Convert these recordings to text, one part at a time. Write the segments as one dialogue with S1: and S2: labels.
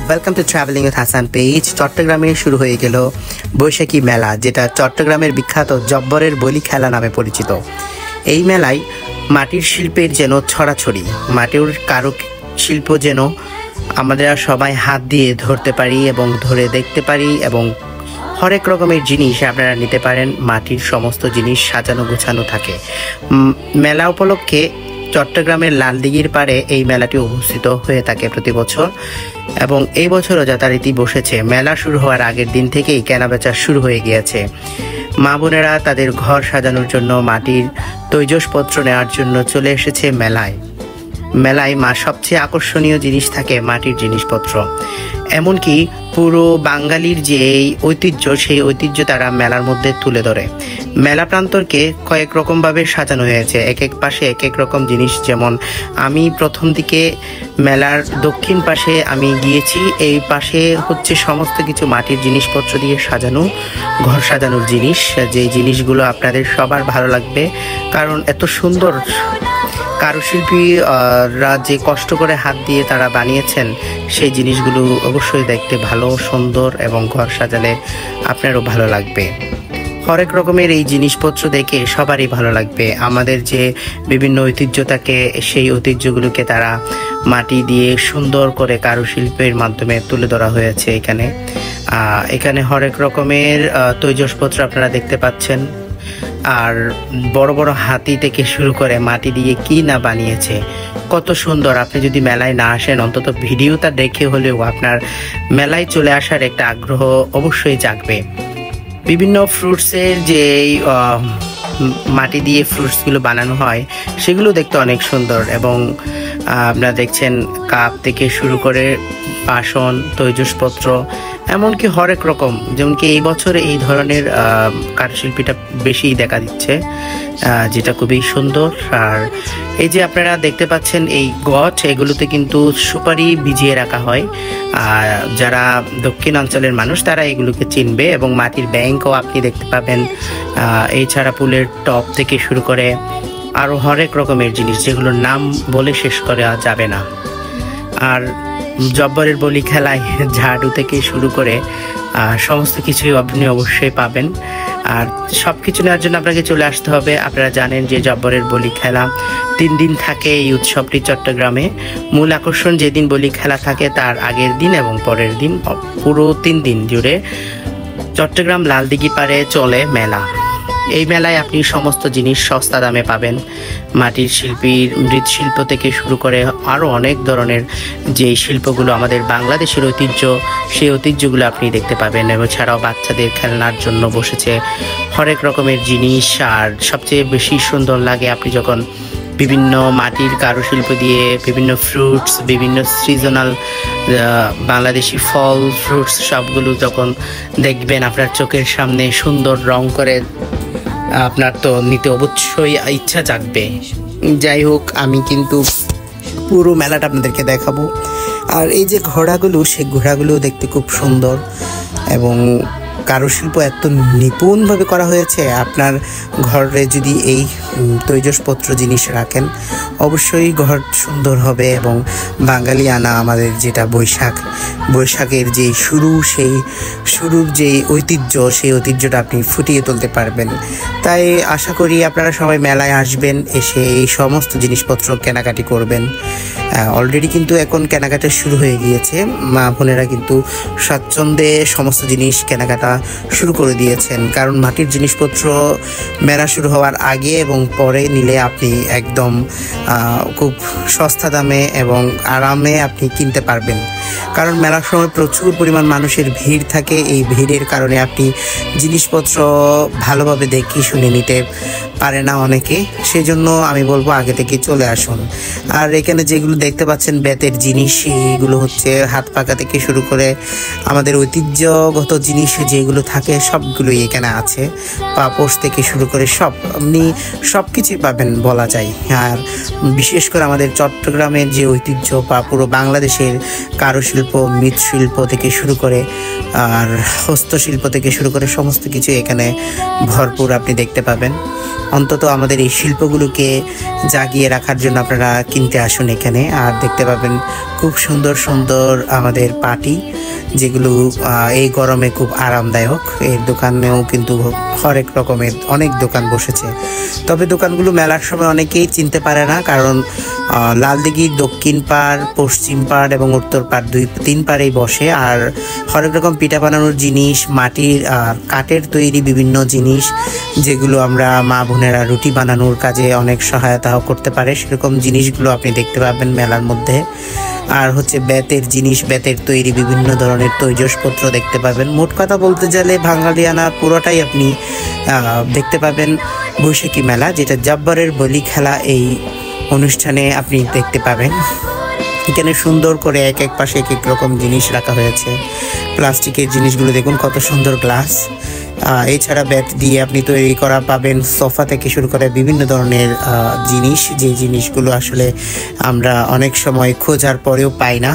S1: Welcome to travelling with Hasan page. চট্টগ্রামে শুরু হয়ে গেল বৈশাখী মেলা, যেটা চট্টগ্রামের বিখ্যাত জব্বরের বলি খেলা নামে পরিচিত। এই মেলায় মাটির শিল্পের যেন ছড়াছড়ি, মাটির কারু শিল্প যেন আমরা সবাই হাত দিয়ে ধরতে পারি এবং ধরে দেখতে পারি, এবং হরেক রকমের জিনিস আপনারা নিতে পারেন। মাটির সমস্ত জিনিস সাজানো গোছানো থাকে। মেলা উপলক্ষে চট্টগ্রামের লালদিঘির পাড়ে এই মেলাটি অনুষ্ঠিত হয়ে থাকে প্রতি বছর, এবং এই বছরও যথারীতি বসেছে। মেলা শুরু হওয়ার আগের দিন থেকেই কেনাবেচা শুরু হয়ে গিয়েছে। মা বোনেরা তাদের ঘর সাজানোর জন্য মাটির তৈজসপত্র নেওয়ার জন্য চলে এসেছে মেলায়। মেলায় সবচেয়ে আকর্ষণীয় জিনিস থাকে মাটির জিনিসপত্র। এমনকি পুরো বাঙালির যে ঐতিহ্য, সেই ঐতিহ্য তারা মেলার মধ্যে তুলে ধরে। মেলা প্রান্তরকে কয়েক রকমভাবে সাজানো হয়েছে, এক এক পাশে এক এক রকম জিনিস। যেমন আমি প্রথম দিকে মেলার দক্ষিণ পাশে আমি গিয়েছি, এই পাশে হচ্ছে সমস্ত কিছু মাটির জিনিসপত্র দিয়ে সাজানো, ঘর সাজানোর জিনিস। যেই জিনিসগুলো আপনাদের সবার ভালো লাগবে, কারণ এত সুন্দর কারুশিল্পীরা যে কষ্ট করে হাত দিয়ে তারা বানিয়েছেন, সেই জিনিসগুলো অবশ্যই দেখতে ভালো, সুন্দর, এবং ঘর সাজালে আপনারও ভালো লাগবে। হরেক রকমের এই জিনিসপত্র দেখে সবারই ভালো লাগবে। আমাদের যে বিভিন্ন ঐতিহ্য থাকে, সেই ঐতিহ্যগুলোকে তারা মাটি দিয়ে সুন্দর করে কারুশিল্পের মাধ্যমে তুলে ধরা হয়েছে। এখানে হরেক রকমের তৈজসপত্র আপনারা দেখতে পাচ্ছেন। আর বড় বড় হাতি থেকে শুরু করে মাটি দিয়ে কি না বানিয়েছে, কত সুন্দর। আপনি যদি মেলায় না আসেন, অন্তত ভিডিওটা দেখে হলেও আপনার মেলায় চলে আসার একটা আগ্রহ অবশ্যই জাগবে। বিভিন্ন ফ্রুটসের যে মাটি দিয়ে ফ্রুটসগুলো বানানো হয়, সেগুলো দেখতে অনেক সুন্দর। এবং আপনারা দেখছেন কাপ থেকে শুরু করে বাসন, তৈজসপত্র, এমনকি হরেক রকম। যেমনকি এই বছরে এই ধরনের কারুশিল্পীটা বেশি দেখা দিচ্ছে, যেটা খুবই সুন্দর। আর এই যে আপনারা দেখতে পাচ্ছেন এই গছ, এগুলোতে কিন্তু সুপারি ভিজিয়ে রাখা হয়। আর যারা দক্ষিণাঞ্চলের মানুষ তারা এগুলোকে চিনবে। এবং মাটির ব্যাংকও আপনি দেখতে পাবেন। এছাড়া ফুলের টপ থেকে শুরু করে আরও হরেক রকমের জিনিস, যেগুলোর নাম বলে শেষ করা যাবে না। আর জব্বরের বলি খেলায় ঝাড়ু থেকে শুরু করে সমস্ত কিছুই আপনি অবশ্যই পাবেন। আর সব কিছু নেওয়ার জন্য আপনাকে চলে আসতে হবে। আপনারা জানেন যে জব্বরের বলি খেলা 3 দিন থাকে এই উৎসবটি চট্টগ্রামে। মূল আকর্ষণ যেদিন বলি খেলা থাকে তার আগের দিন এবং পরের দিন, পুরো 3 দিন জুড়ে চট্টগ্রাম লালদিঘি পাড়ে চলে মেলা। এই মেলায় আপনি সমস্ত জিনিস সস্তা দামে পাবেন। মাটির শিল্পীর মৃৎশিল্প থেকে শুরু করে আরও অনেক ধরনের যে শিল্পগুলো আমাদের বাংলাদেশের ঐতিহ্য, সেই ঐতিহ্যগুলো আপনি দেখতে পাবেন। এবং ছাড়াও বাচ্চাদের খেলনার জন্য বসেছে হরেক রকমের জিনিস। আর সবচেয়ে বেশি সুন্দর লাগে আপনি যখন বিভিন্ন মাটির কারুশিল্প দিয়ে বিভিন্ন ফ্রুটস, বিভিন্ন সিজনাল বাংলাদেশি ফল, ফ্রুটস সবগুলো যখন দেখবেন আপনার চোখের সামনে সুন্দর রং করে, আপনার তো নিতে অবশ্যই ইচ্ছা জাগবে। যাই হোক, আমি কিন্তু পুরো মেলাটা আপনাদেরকে দেখাবো। আর এই যে ঘোড়াগুলো, সেই ঘোড়াগুলো দেখতে খুব সুন্দর, এবং কারুশিল্প এত নিপুণভাবে করা হয়েছে। আপনার ঘরে যদি এই তৈজসপত্র জিনিস রাখেন, অবশ্যই ঘর সুন্দর হবে। এবং বাঙালি আনা আমাদের যেটা বৈশাখের যে সেই শুরুর যে ঐতিহ্য, সেই ঐতিহ্যটা আপনি ফুটিয়ে তুলতে পারবেন। তাই আশা করি আপনারা সবাই মেলায় আসবেন, এসে এই সমস্ত জিনিসপত্র কেনাকাটি করবেন। অলরেডি কিন্তু এখন কেনাকাটা শুরু হয়ে গিয়েছে। মা বোনেরা কিন্তু স্বাচ্ছন্দ্যে সমস্ত জিনিস কেনাকাটা শুরু করে দিয়েছেন, কারণ মাটির জিনিসপত্র মেলা শুরু হওয়ার আগে এবং পরে নিলে আপনি একদম খুব সস্তা দামে এবং আরামে আপনি কিনতে পারবেন। কারণ মেলার সময় প্রচুর পরিমাণ মানুষের ভিড় থাকে। এই ভিড়ের কারণে আপনি জিনিসপত্র ভালোভাবে দেখে শুনে নিতে পারে না অনেকে। সেই জন্য আমি বলবো আগে থেকে চলে আসুন। আর এখানে যেগুলো দেখতে পাচ্ছেন বেতের জিনিস, এইগুলো হচ্ছে হাত পাকা থেকে শুরু করে আমাদের ঐতিহ্যগত জিনিস যেগুলো থাকে সবগুলোই এখানে আছে। পাপোশ থেকে শুরু করে আপনি সব কিছুই পাবেন বলা যায়। আর বিশেষ করে আমাদের চট্টগ্রামের যে ঐতিহ্য বা পুরো বাংলাদেশের কারুশিল্প, মৃৎশিল্প থেকে শুরু করে আর হস্তশিল্প থেকে শুরু করে সমস্ত কিছু এখানে ভরপুর আপনি দেখতে পাবেন। অন্তত আমাদের এই শিল্পগুলোকে জাগিয়ে রাখার জন্য আপনারা কিনতে আসুন এখানে। আর দেখতে পাবেন খুব সুন্দর সুন্দর আমাদের পাটি, যেগুলো এই গরমে খুব আরামদায়ক। এর দোকানেও কিন্তু হরেক রকমের অনেক দোকান বসেছে। তবে দোকানগুলো মেলার সময় অনেকেই চিনতে পারে না, কারণ লালদিঘির দক্ষিণ পাড়, পশ্চিম পাড় এবং উত্তর পাড় 2-3 পাড়েই বসে। আর হরেক রকম পিঠা বানানোর জিনিস, মাটির কাঠের তৈরি বিভিন্ন জিনিস, যেগুলো আমরা মা বোনেরা রুটি বানানোর কাজে অনেক সহায়তা করতে পারে, সেরকম জিনিসগুলো আপনি দেখতে পাবেন মেলার মধ্যে। আর হচ্ছে বেতের জিনিস, বেতের তৈরি বিভিন্ন ধরনের তৈজসপত্র দেখতে পাবেন। মোট কথা বলতে গেলে বাঙালিয়ানা পুরোটাই আপনি দেখতে পাবেন বৈশাখী মেলা, যেটা জব্বারের বলি খেলা এই অনুষ্ঠানে আপনি দেখতে পাবেন। এখানে সুন্দর করে এক এক পাশে এক এক রকম জিনিস রাখা হয়েছে। প্লাস্টিকের জিনিসগুলো দেখুন কত সুন্দর গ্লাস। এছাড়া বেত দিয়ে আপনি তৈরি করা পাবেন সোফা থেকে শুরু করে বিভিন্ন ধরনের জিনিস, যে জিনিসগুলো আসলে আমরা অনেক সময় খোঁজার পরেও পাই না।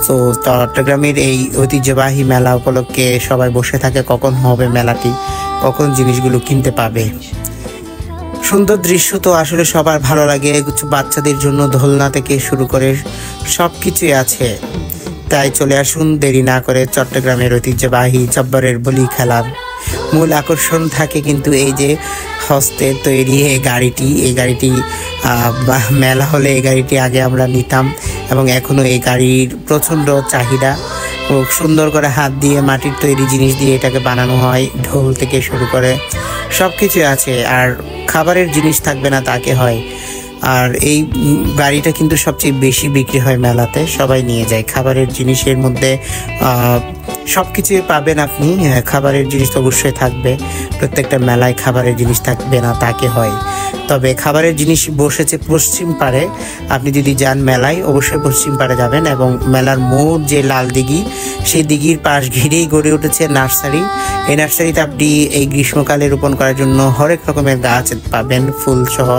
S1: তো চট্টগ্রামের এই ঐতিহ্যবাহী মেলা উপলক্ষে সবাই বসে থাকে কখন হবে মেলাটি, কখন জিনিসগুলো কিনতে পাবে। সুন্দর দৃশ্য তো আসলে সবার ভালো লাগে। বাচ্চাদের জন্য দোলনা থেকে শুরু করে সব কিছুই আছে। তাই চলে আসুন দেরি না করে চট্টগ্রামের ঐতিহ্যবাহী জব্বারের বলি খেলার। মূল আকর্ষণ থাকে কিন্তু এই যে হস্তের তৈরি এই গাড়িটি মেলা হলে এই গাড়িটি আগে আমরা নিতাম এবং এখনো এই গাড়ির প্রচণ্ড চাহিদা। খুব সুন্দর করে হাত দিয়ে মাটির তৈরি জিনিস দিয়ে এটাকে বানানো হয়, ঢোল থেকে শুরু করে সব কিছু আছে। আর খাবারের জিনিস থাকবে না তাকে হয়। আর এই গাড়িটা কিন্তু সবচেয়ে বেশি বিক্রি হয় মেলাতে, সবাই নিয়ে যায়। খাবারের জিনিসের মধ্যে সব কিছুই পাবেন আপনি। খাবারের জিনিস তো অবশ্যই থাকবে, প্রত্যেকটা মেলায় খাবারের জিনিস থাকবে না তাকে হয়। তবে খাবারের জিনিস বসেছে পশ্চিম পাড়ে। আপনি যদি যান মেলায় অবশ্যই পশ্চিম পাড়ে যাবেন। এবং মেলার মোড় যে লাল দিঘি, সেই দিঘির পাশ ঘিরেই গড়ে উঠেছে নার্সারি। এই নার্সারিতে আপনি এই গ্রীষ্মকালে রোপণ করার জন্য হরেক রকমের গাছ পাবেন, ফুল সহ।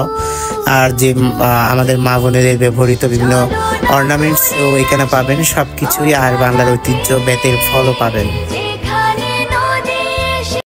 S1: আর যে আমাদের মা বোনেদের ব্যবহৃত বিভিন্ন অর্নামেন্টসও এখানে পাবেন, সব কিছুই। আর বাংলার ঐতিহ্য বেতের ফলও পাবেন।